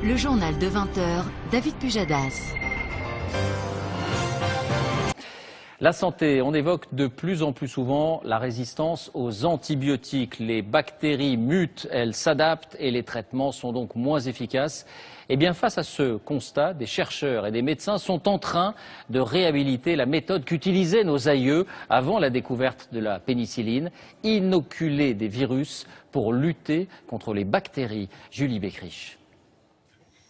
Le journal de 20h, David Pujadas. La santé, on évoque de plus en plus souvent la résistance aux antibiotiques. Les bactéries mutent, elles s'adaptent et les traitements sont donc moins efficaces. Eh bien, face à ce constat, des chercheurs et des médecins sont en train de réhabiliter la méthode qu'utilisaient nos aïeux avant la découverte de la pénicilline, inoculer des virus pour lutter contre les bactéries. Julie Beckrich.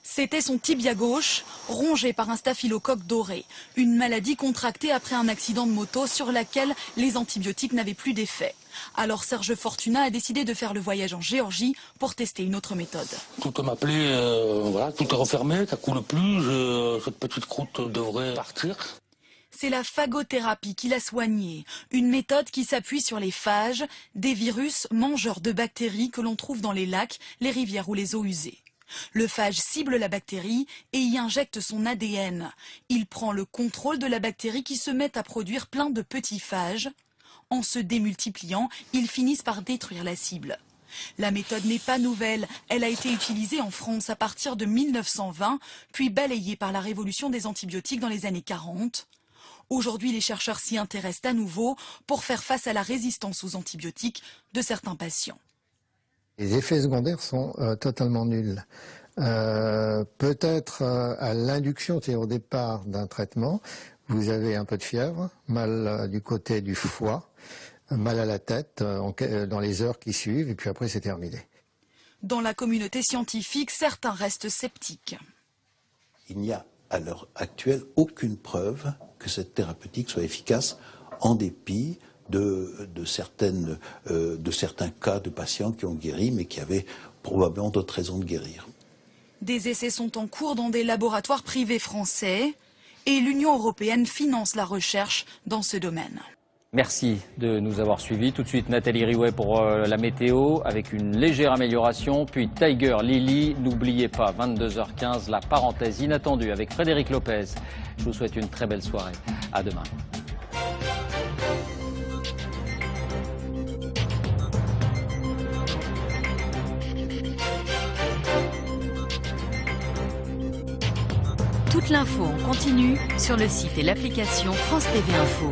C'était son tibia gauche, rongé par un staphylocoque doré, une maladie contractée après un accident de moto sur laquelle les antibiotiques n'avaient plus d'effet. Alors Serge Fortuna a décidé de faire le voyage en Géorgie pour tester une autre méthode. Tout m'a appelé, voilà, tout est refermé, ça coule plus, cette petite croûte devrait partir. C'est la phagothérapie qui l'a soigné, une méthode qui s'appuie sur les phages, des virus mangeurs de bactéries que l'on trouve dans les lacs, les rivières ou les eaux usées. Le phage cible la bactérie et y injecte son ADN. Il prend le contrôle de la bactérie qui se met à produire plein de petits phages. En se démultipliant, ils finissent par détruire la cible. La méthode n'est pas nouvelle, elle a été utilisée en France à partir de 1920, puis balayée par la révolution des antibiotiques dans les années 40. Aujourd'hui, les chercheurs s'y intéressent à nouveau pour faire face à la résistance aux antibiotiques de certains patients. Les effets secondaires sont totalement nuls. Peut-être à l'induction, c'est-à-dire au départ d'un traitement, vous avez un peu de fièvre, mal du côté du foie, mal à la tête dans les heures qui suivent, et puis après c'est terminé. Dans la communauté scientifique, certains restent sceptiques. Il n'y a à l'heure actuelle aucune preuve que cette thérapeutique soit efficace en dépit de certains cas de patients qui ont guéri, mais qui avaient probablement d'autres raisons de guérir. Des essais sont en cours dans des laboratoires privés français et l'Union européenne finance la recherche dans ce domaine. Merci de nous avoir suivis. Tout de suite, Nathalie Riouet pour la météo, avec une légère amélioration. Puis Tiger Lily, n'oubliez pas, 22h15, la parenthèse inattendue avec Frédéric Lopez. Je vous souhaite une très belle soirée. À demain. Toute l'info en continu sur le site et l'application France TV Info.